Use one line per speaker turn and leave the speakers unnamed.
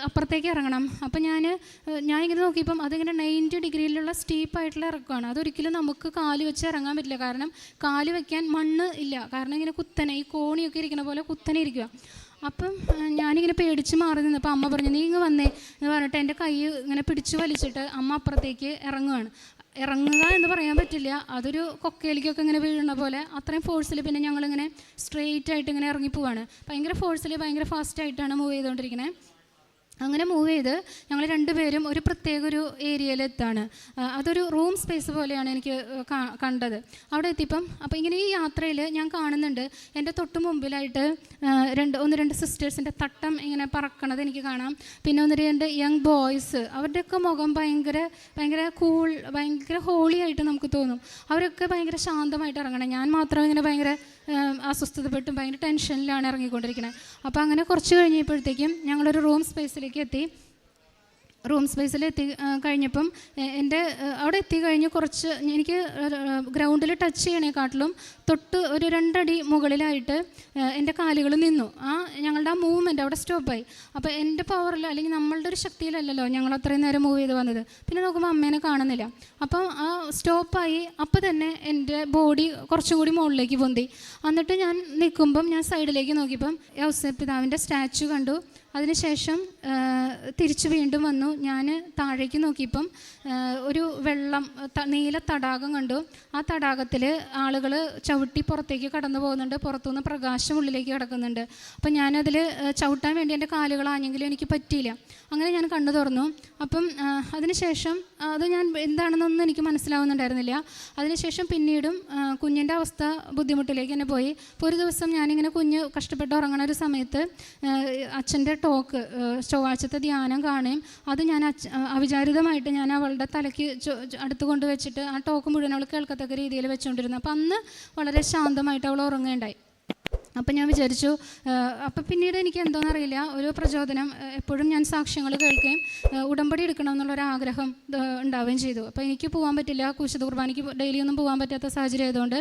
അപ്പുറത്തേക്ക് ഇറങ്ങണം. അപ്പം ഞാനിങ്ങനെ നോക്കിയപ്പം അതിങ്ങനെ 90 ഡിഗ്രിയിലുള്ള സ്റ്റീപ്പായിട്ടുള്ള ഇറക്കമാണ്. അതൊരിക്കലും നമുക്ക് കാല് വെച്ച് ഇറങ്ങാൻ പറ്റില്ല. കാരണം കാല് വയ്ക്കാൻ മണ്ണ് ഇല്ല. കാരണം ഇങ്ങനെ കുത്തനെ, ഈ കോണിയൊക്കെ ഇരിക്കുന്ന പോലെ കുത്തനെ ഇരിക്കുക. അപ്പം ഞാനിങ്ങനെ പേടിച്ച് മാറി നിന്നപ്പോൾ അമ്മ പറഞ്ഞു, നീ ഇങ്ങ് വന്നേ എന്ന് പറഞ്ഞിട്ട് എൻ്റെ കൈ ഇങ്ങനെ പിടിച്ച് വലിച്ചിട്ട് അമ്മ അപ്പുറത്തേക്ക് ഇറങ്ങുകയാണ്. ഇറങ്ങുക എന്ന് പറയാൻ പറ്റില്ല, അതൊരു കൊക്കയിലേക്കൊക്കെ ഇങ്ങനെ വീഴുന്ന പോലെ അത്രയും ഫോഴ്സിൽ. പിന്നെ ഞങ്ങളിങ്ങനെ സ്ട്രെയിറ്റ് ആയിട്ട് ഇങ്ങനെ ഇറങ്ങിപ്പോവാണ്. ഭയങ്കര ഫോഴ്സിൽ, ഭയങ്കര ഫാസ്റ്റായിട്ടാണ് മൂവ് ചെയ്തുകൊണ്ടിരിക്കുന്നത്. അങ്ങനെ മൂവ് ചെയ്ത് ഞങ്ങൾ രണ്ടുപേരും ഒരു പ്രത്യേക ഒരു ഏരിയയിലെത്താണ്. അതൊരു റൂം സ്പേസ് പോലെയാണ് എനിക്ക് കണ്ടത്. അവിടെ എത്തിയപ്പം അപ്പോൾ ഇങ്ങനെ ഈ യാത്രയിൽ ഞാൻ കാണുന്നുണ്ട് എൻ്റെ തൊട്ട് മുമ്പിലായിട്ട് ഒന്ന് രണ്ട് സിസ്റ്റേഴ്സിൻ്റെ തട്ടം ഇങ്ങനെ പറക്കണത് എനിക്ക് കാണാം. പിന്നെ ഒന്ന് രണ്ട് യങ് ബോയ്സ്, അവരുടെയൊക്കെ മുഖം ഭയങ്കര കൂൾ, ഭയങ്കര ഹോളി ആയിട്ട് നമുക്ക് തോന്നും. അവരൊക്കെ ഭയങ്കര ശാന്തമായിട്ട് ഇറങ്ങണം. ഞാൻ മാത്രം ഇങ്ങനെ ഭയങ്കര അസ്വസ്ഥതപ്പെട്ടും ഭയങ്കര ടെൻഷനിലാണ് ഇറങ്ങിക്കൊണ്ടിരിക്കുന്നത്. അപ്പോൾ അങ്ങനെ കുറച്ച് കഴിഞ്ഞപ്പോഴത്തേക്കും ഞങ്ങളൊരു റൂം സ്പേസിലേക്ക് എത്തി. റൂം സ്പേസിലെത്തി കഴിഞ്ഞപ്പം അവിടെ എത്തിക്കഴിഞ്ഞ് കുറച്ച് എനിക്ക് ഗ്രൗണ്ടിൽ ടച്ച് ചെയ്യണേക്കാട്ടിലും തൊട്ട് ഒരു 2 അടി മുകളിലായിട്ട് എൻ്റെ കാലുകൾ നിന്നു. ഞങ്ങളുടെ ആ മൂവ്മെൻറ്റ് അവിടെ സ്റ്റോപ്പായി. അപ്പോൾ എൻ്റെ പവറിൽ അല്ലെങ്കിൽ നമ്മളുടെ ഒരു ശക്തിയിലല്ലല്ലോ ഞങ്ങൾ അത്രയും നേരം മൂവ് ചെയ്ത് വന്നത്. പിന്നെ നോക്കുമ്പോൾ അമ്മേനെ കാണുന്നില്ല. അപ്പം ആ സ്റ്റോപ്പായി. അപ്പോൾ തന്നെ എൻ്റെ ബോഡി കുറച്ചും കൂടി മുകളിലേക്ക് പൊന്തി. എന്നിട്ട് ഞാൻ നിൽക്കുമ്പം ഞാൻ സൈഡിലേക്ക് നോക്കിയപ്പം ഔസേപ്പിതാവിൻ്റെ സ്റ്റാച്ചു കണ്ടു. അതിനുശേഷം തിരിച്ച് വീണ്ടും വന്നു. ഞാൻ താഴേക്ക് നോക്കിയപ്പം ഒരു നീല തടാകം കണ്ടു. ആ തടാകത്തിൽ ആളുകൾ ചവിട്ടി പുറത്തേക്ക് കടന്നു പോകുന്നുണ്ട്. പുറത്തുനിന്ന് പ്രകാശം ഉള്ളിലേക്ക് കിടക്കുന്നുണ്ട്. അപ്പം ഞാനതിൽ ചവിട്ടാൻ വേണ്ടി എൻ്റെ കാലുകൾ ആഞ്ഞെങ്കിലും എനിക്ക് പറ്റിയില്ല. അങ്ങനെ ഞാൻ കണ്ണു തുറന്നു. അപ്പം അതിനുശേഷം അത് ഞാൻ എന്താണെന്നൊന്നും എനിക്ക് മനസ്സിലാവുന്നുണ്ടായിരുന്നില്ല. അതിനുശേഷം പിന്നീടും കുഞ്ഞിൻ്റെ അവസ്ഥ ബുദ്ധിമുട്ടിലേക്ക് തന്നെ പോയി. അപ്പോൾ ഒരു ദിവസം ഞാനിങ്ങനെ കുഞ്ഞ് കഷ്ടപ്പെട്ട് ഉറങ്ങണ ഒരു സമയത്ത് അച്ഛൻ്റെ ടോക്ക്, ചൊവ്വാഴ്ചത്തെ ധ്യാനം കാണുകയും അത് ഞാൻ അവിചാരിതമായിട്ട് ഞാൻ അവളുടെ തലയ്ക്ക് അടുത്ത് കൊണ്ട് വെച്ചിട്ട് ആ ടോക്ക് മുഴുവൻ അവൾ കേൾക്കത്തക്ക രീതിയിൽ വെച്ചുകൊണ്ടിരുന്നു. അപ്പം അന്ന് വളരെ ശാന്തമായിട്ട് അവൾ ഉറങ്ങുകയുണ്ടായി. അപ്പം ഞാൻ വിചാരിച്ചു, അപ്പം പിന്നീട് എനിക്ക് എന്തോന്നറിയില്ല, ഒരു പ്രചോദനം, എപ്പോഴും ഞാൻ സാക്ഷ്യങ്ങൾ കേൾക്കുകയും ഉടമ്പടി എടുക്കണം എന്നുള്ളൊരാഗ്രഹം ഉണ്ടാവുകയും ചെയ്തു. അപ്പോൾ എനിക്ക് പോകാൻ പറ്റില്ല, വിശുദ്ധ കുർബാനയ്ക്ക് ഡെയിലി ഒന്നും പോകാൻ പറ്റാത്ത സാഹചര്യം ആയതുകൊണ്ട്